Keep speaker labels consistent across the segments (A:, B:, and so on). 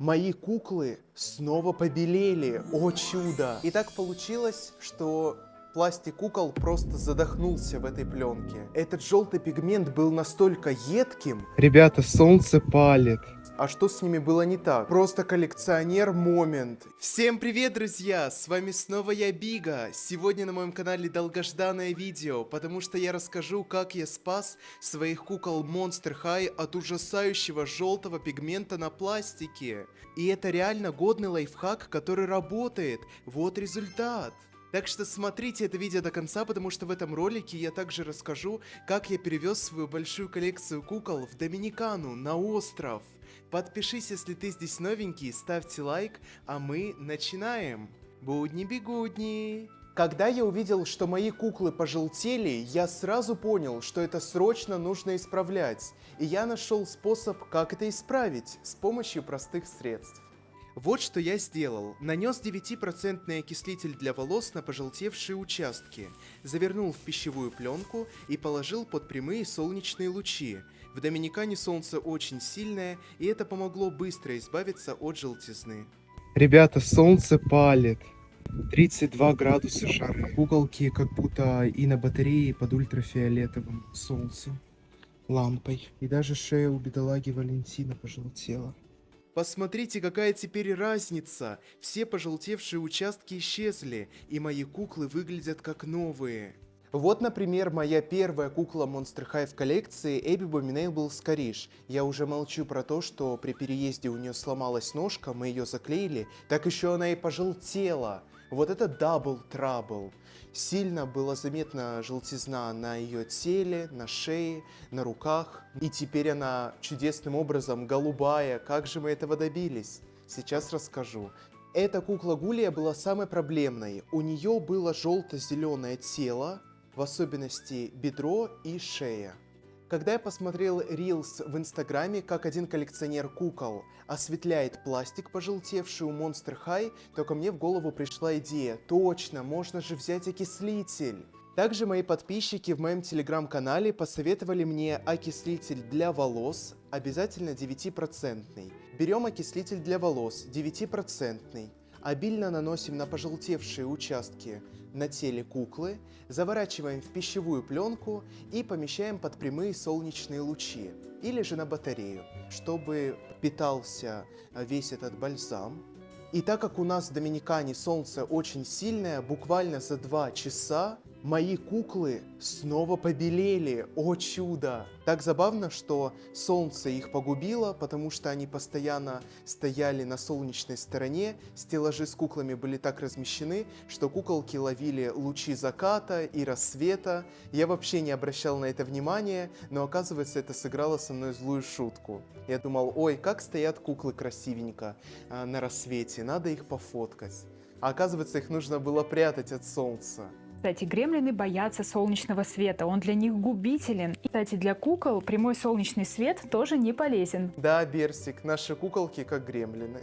A: Мои куклы снова побелели, о чудо! И так получилось, что пластик кукол просто задохнулся в этой пленке. Этот желтый пигмент был настолько едким. Ребята, солнце палит. А что с ними было не так? Просто коллекционер момент. Всем привет, друзья! С вами снова я, Бига. Сегодня на моем канале долгожданное видео, потому что я расскажу, как я спас своих кукол Monster High от ужасающего желтого пигмента на пластике. И это реально годный лайфхак, который работает. Вот результат. Так что смотрите это видео до конца, потому что в этом ролике я также расскажу, как я перевез свою большую коллекцию кукол в Доминикану, на остров. Подпишись, если ты здесь новенький, ставьте лайк, а мы начинаем. Будни-бегудни! Когда я увидел, что мои куклы пожелтели, я сразу понял, что это срочно нужно исправлять. И я нашел способ, как это исправить, с помощью простых средств. Вот что я сделал. Нанес 9% окислитель для волос на пожелтевшие участки, завернул в пищевую пленку и положил под прямые солнечные лучи. В Доминикане солнце очень сильное, и это помогло быстро избавиться от желтизны. Ребята, солнце палит. 32 градуса жары. Куколки как будто и на батарее под ультрафиолетовым солнцем, лампой. И даже шея у бедолаги Валентина пожелтела. Посмотрите, какая теперь разница. Все пожелтевшие участки исчезли, и мои куклы выглядят как новые. Вот, например, моя первая кукла Monster High в коллекции Эбби Боминейбл Скориш. Я уже молчу про то, что при переезде у нее сломалась ножка, мы ее заклеили, так еще она и пожелтела. Вот это дабл трабл. Сильно была заметна желтизна на ее теле, на шее, на руках. И теперь она чудесным образом голубая. Как же мы этого добились? Сейчас расскажу. Эта кукла Гулия была самой проблемной. У нее было желто-зеленое тело, в особенности бедро и шея. Когда я посмотрел рилс в инстаграме, как один коллекционер кукол осветляет пластик, пожелтевший у Monster High, то ко мне в голову пришла идея: точно, можно же взять окислитель. Также мои подписчики в моем телеграм-канале посоветовали мне окислитель для волос, обязательно 9%. Берем окислитель для волос, 9%. Обильно наносим на пожелтевшие участки на теле куклы, заворачиваем в пищевую пленку и помещаем под прямые солнечные лучи или же на батарею, чтобы питался весь этот бальзам. И так как у нас в Доминикане солнце очень сильное, буквально за 2 часа мои куклы снова побелели, о чудо! Так забавно, что солнце их погубило, потому что они постоянно стояли на солнечной стороне, стеллажи с куклами были так размещены, что куколки ловили лучи заката и рассвета. Я вообще не обращал на это внимания, но оказывается, это сыграло со мной злую шутку. Я думал, ой, как стоят куклы красивенько на рассвете, надо их пофоткать. А оказывается, их нужно было прятать от солнца.
B: Кстати, гремлины боятся солнечного света, он для них губителен. И, кстати, для кукол прямой солнечный свет тоже не полезен.
A: Да, Берсик, наши куколки как гремлины.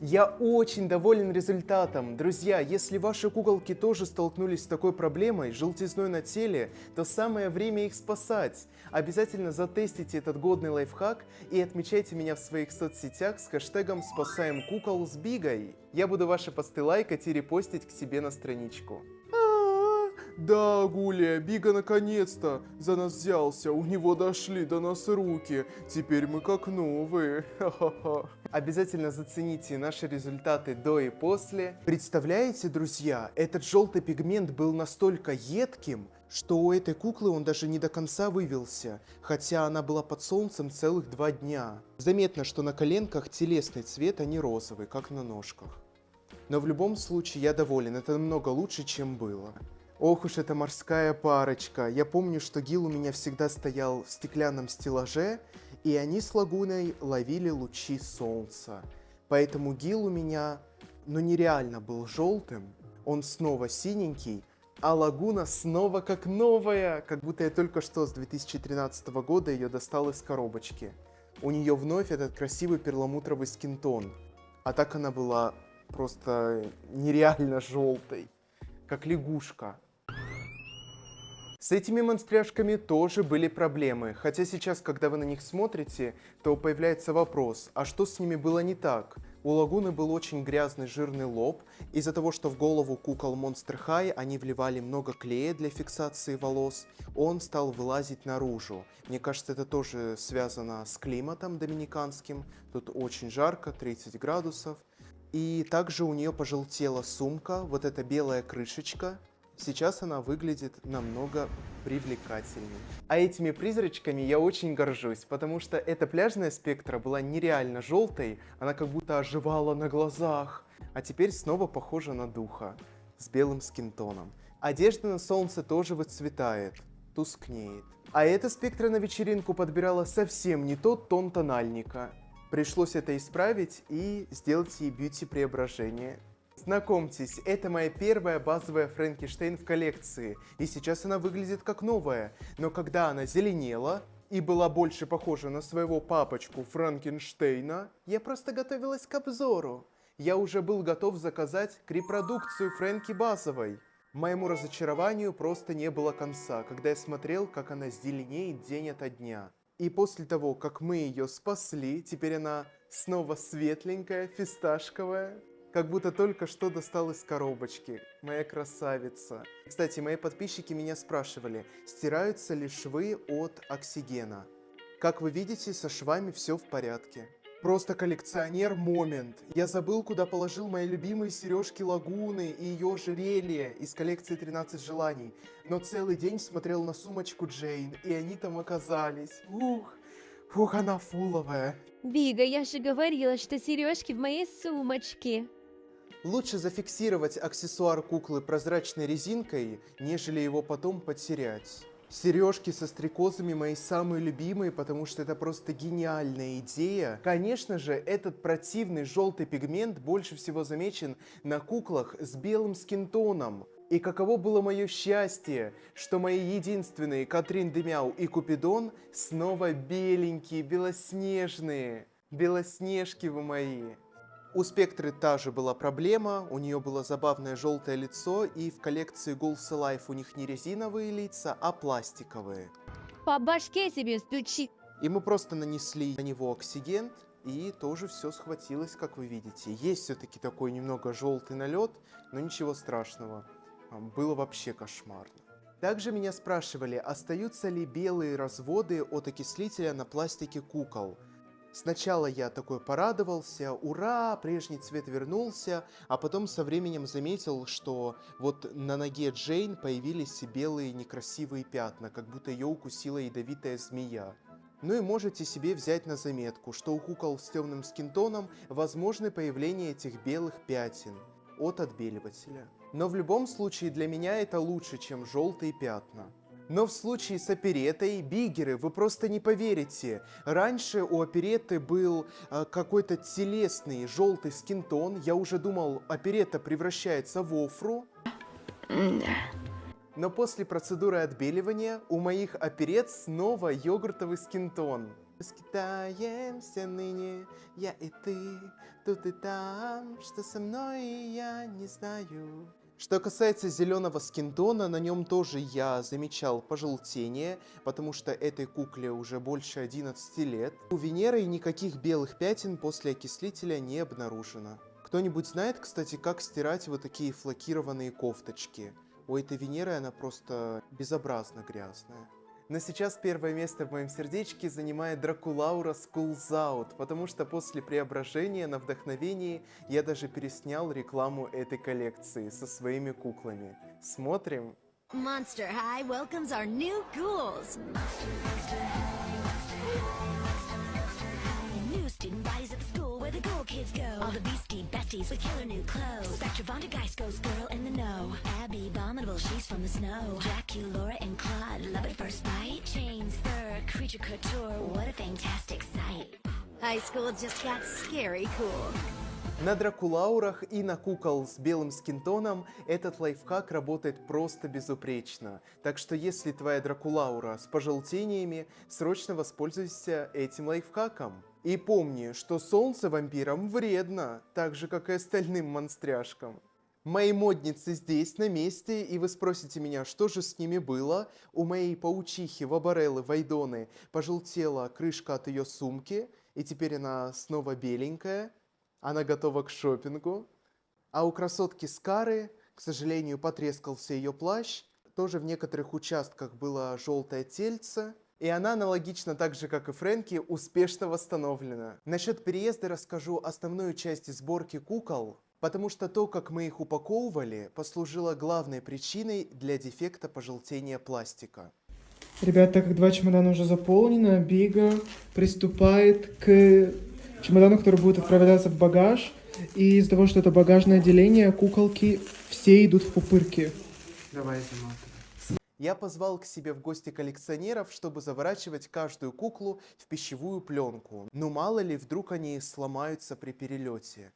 A: Я очень доволен результатом. Друзья, если ваши куколки тоже столкнулись с такой проблемой, желтизной на теле, то самое время их спасать. Обязательно затестите этот годный лайфхак и отмечайте меня в своих соцсетях с хэштегом «Спасаем кукол с Бигой». Я буду ваши посты лайкать и репостить к себе на страничку. Да, Гулия, Бига наконец-то за нас взялся, у него дошли до нас руки, теперь мы как новые. Обязательно зацените наши результаты до и после. Представляете, друзья, этот желтый пигмент был настолько едким, что у этой куклы он даже не до конца вывелся, хотя она была под солнцем целых 2 дня. Заметно, что на коленках телесный цвет, а не розовый, как на ножках. Но в любом случае я доволен, это намного лучше, чем было. Ох уж эта морская парочка. Я помню, что Гил у меня всегда стоял в стеклянном стеллаже, и они с Лагуной ловили лучи солнца. Поэтому Гил у меня, нереально был желтым. Он снова синенький, а Лагуна снова как новая, как будто я только что с 2013 года ее достал из коробочки. У нее вновь этот красивый перламутровый скинтон. А так она была просто нереально желтой, как лягушка. С этими монстряшками тоже были проблемы, хотя сейчас, когда вы на них смотрите, то появляется вопрос, а что с ними было не так? У Лагуны был очень грязный жирный лоб, из-за того, что в голову кукол Monster High они вливали много клея для фиксации волос, он стал вылазить наружу. Мне кажется, это тоже связано с климатом доминиканским, тут очень жарко, 30 градусов. И также у нее пожелтела сумка, вот эта белая крышечка. Сейчас она выглядит намного привлекательней. А этими призрачками я очень горжусь, потому что эта пляжная спектра была нереально желтой, она как будто оживала на глазах, а теперь снова похожа на духа с белым скинтоном. Одежда на солнце тоже выцветает, тускнеет. А эта спектра на вечеринку подбирала совсем не тот тон тональника. Пришлось это исправить и сделать ей бьюти-преображение. Знакомьтесь, это моя первая базовая Франкенштейн в коллекции, и сейчас она выглядит как новая, но когда она зеленела и была больше похожа на своего папочку Франкенштейна, я просто готовилась к обзору. Я уже был готов заказать репродукцию Фрэнки базовой. Моему разочарованию просто не было конца, когда я смотрел, как она зеленеет день ото дня. И после того, как мы ее спасли, теперь она снова светленькая, фисташковая. Как будто только что достал из коробочки. Моя красавица. Кстати, мои подписчики меня спрашивали, стираются ли швы от оксигена. Как вы видите, со швами все в порядке. Просто коллекционер момент. Я забыл, куда положил мои любимые сережки Лагуны и ее ожерелье из коллекции 13 желаний. Но целый день смотрел на сумочку Джейн, и они там оказались. Ух, она фуловая.
C: Бига, я же говорила, что сережки в моей сумочке.
A: Лучше зафиксировать аксессуар куклы прозрачной резинкой, нежели его потом потерять. Сережки со стрекозами мои самые любимые, потому что это просто гениальная идея. Конечно же, этот противный желтый пигмент больше всего замечен на куклах с белым скинтоном. И каково было мое счастье, что мои единственные Катрин Демяу и Купидон снова беленькие, белоснежные. Белоснежки вы мои. У Спектры та же была проблема, у нее было забавное желтое лицо, и в коллекции Goals Alive у них не резиновые лица, а пластиковые.
C: По башке тебе стучи.
A: И мы просто нанесли на него оксигент, и тоже все схватилось, как вы видите. Есть все-таки такой немного желтый налет, но ничего страшного. Было вообще кошмарно. Также меня спрашивали, остаются ли белые разводы от окислителя на пластике кукол. Сначала я такой порадовался, ура, прежний цвет вернулся, а потом со временем заметил, что вот на ноге Джейн появились белые некрасивые пятна, как будто ее укусила ядовитая змея. Ну и можете себе взять на заметку, что у кукол с темным скинтоном возможны появление этих белых пятен от отбеливателя. Но в любом случае для меня это лучше, чем желтые пятна. Но в случае с опереттой, бигеры, вы просто не поверите. Раньше у оперетты был какой-то телесный желтый скинтон. Я уже думал, оперетта превращается в офру. Но после процедуры отбеливания у моих оперет снова йогуртовый скинтон. Скитаемся ныне, я и ты, тут и там, что со мной я не знаю. Что касается зеленого скинтона, на нем тоже я замечал пожелтение, потому что этой кукле уже больше 11 лет. У Венеры никаких белых пятен после окислителя не обнаружено. Кто-нибудь знает, кстати, как стирать вот такие флокированные кофточки? У этой Венеры она просто безобразно грязная. Но сейчас первое место в моем сердечке занимает Дракулаура Schools Out, потому что после преображения на вдохновении я даже переснял рекламу этой коллекции со своими куклами. Смотрим.
D: Monster High welcomes our new ghouls. New student bodies at the school where the ghoul kids go. All the beastie besties with killer new clothes. Spectra Vondergeist goes girl in the know. Abby Abominable, she's from the snow. Jackie, Laura, and Claude love at first bite. Chains, fur, creature couture, what a fantastic sight. High school just got scary cool.
A: На Дракулаурах и на кукол с белым скинтоном этот лайфхак работает просто безупречно. Так что если твоя Дракулаура с пожелтениями, срочно воспользуйся этим лайфхаком. И помни, что солнце вампирам вредно, так же как и остальным монстряшкам. Мои модницы здесь, на месте, и вы спросите меня, что же с ними было. У моей паучихи Вабареллы Вайдоны пожелтела крышка от ее сумки, и теперь она снова беленькая, она готова к шопингу. А у красотки Скары, к сожалению, потрескался ее плащ, тоже в некоторых участках было желтое тельце, и она аналогично так же, как и Фрэнки, успешно восстановлена. Насчет переезда расскажу основную часть сборки кукол, потому что то, как мы их упаковывали, послужило главной причиной для дефекта пожелтения пластика.
E: Ребят, так как 2 чемодана уже заполнены, Бига приступает к чемодану, который будет отправляться в багаж. И из-за того, что это багажное отделение, куколки все идут в пупырки. Давай, заматывай.
A: Я позвал к себе в гости коллекционеров, чтобы заворачивать каждую куклу в пищевую пленку. Ну мало ли, вдруг они сломаются при перелете.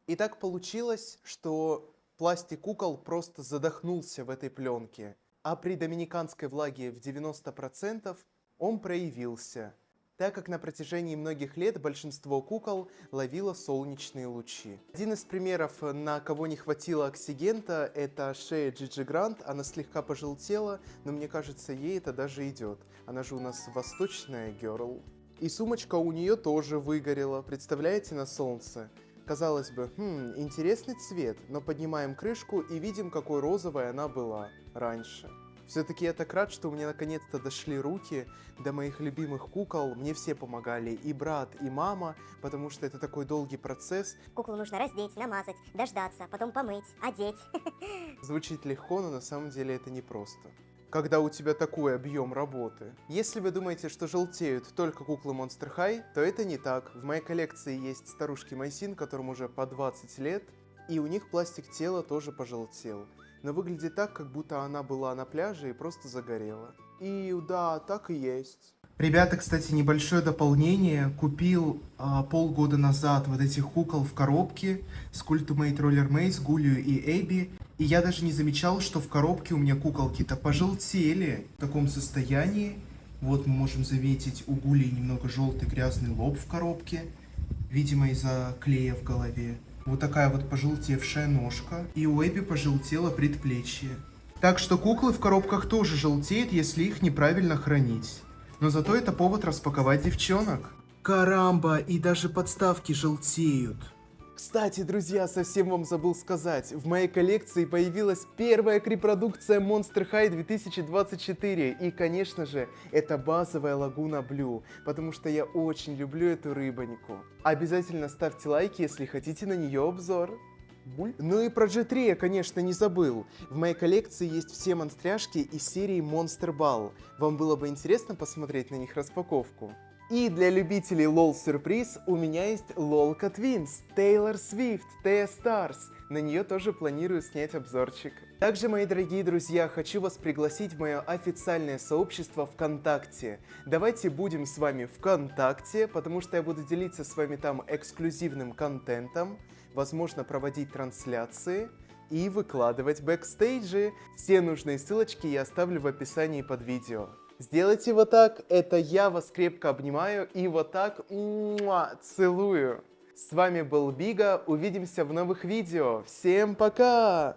A: И так получилось, что пластик кукол просто задохнулся в этой пленке. А при доминиканской влаге в 90% он проявился, так как на протяжении многих лет большинство кукол ловило солнечные лучи. Один из примеров, на кого не хватило оксигента, это шея Джиджи Грант. Она слегка пожелтела, но мне кажется, ей это даже идет. Она же у нас восточная герл. И сумочка у нее тоже выгорела, представляете, на солнце. Казалось бы, интересный цвет, но поднимаем крышку и видим, какой розовой она была раньше. Все-таки я так рад, что у меня наконец-то дошли руки до моих любимых кукол. Мне все помогали, и брат, и мама, потому что это такой долгий процесс.
F: Куклу нужно раздеть, намазать, дождаться, потом помыть, одеть.
A: Звучит легко, но на самом деле это непросто, когда у тебя такой объем работы. Если вы думаете, что желтеют только куклы Monster High, то это не так. В моей коллекции есть старушки Майсин, которым уже по 20 лет, и у них пластик тела тоже пожелтел. Но выглядит так, как будто она была на пляже и просто загорела. И да, так и есть. Ребята, кстати, небольшое дополнение. Купил полгода назад вот этих кукол в коробке с Cultimate Roller Maze, Гулью и Эбби. И я даже не замечал, что в коробке у меня куколки-то пожелтели в таком состоянии. Вот мы можем заметить у Гули немного желтый грязный лоб в коробке, видимо из-за клея в голове. Вот такая вот пожелтевшая ножка. И у Эбби пожелтело предплечье. Так что куклы в коробках тоже желтеют, если их неправильно хранить. Но зато это повод распаковать девчонок. Карамба, и даже подставки желтеют. Кстати, друзья, совсем вам забыл сказать, в моей коллекции появилась первая репродукция Monster High 2024. И, конечно же, это базовая Лагуна Блю, потому что я очень люблю эту рыбоньку. Обязательно ставьте лайки, если хотите на нее обзор. Ну и про G3 я, конечно, не забыл. В моей коллекции есть все монстряшки из серии Monster Ball. Вам было бы интересно посмотреть на них распаковку? И для любителей LOL-сюрприз у меня есть LOLка Twins, Taylor Swift, Taya Stars. На нее тоже планирую снять обзорчик. Также, мои дорогие друзья, хочу вас пригласить в мое официальное сообщество ВКонтакте. Давайте будем с вами ВКонтакте, потому что я буду делиться с вами там эксклюзивным контентом, возможно, проводить трансляции и выкладывать бэкстейджи. Все нужные ссылочки я оставлю в описании под видео. Сделайте вот так, это я вас крепко обнимаю и вот так целую. С вами был Бига, увидимся в новых видео. Всем пока!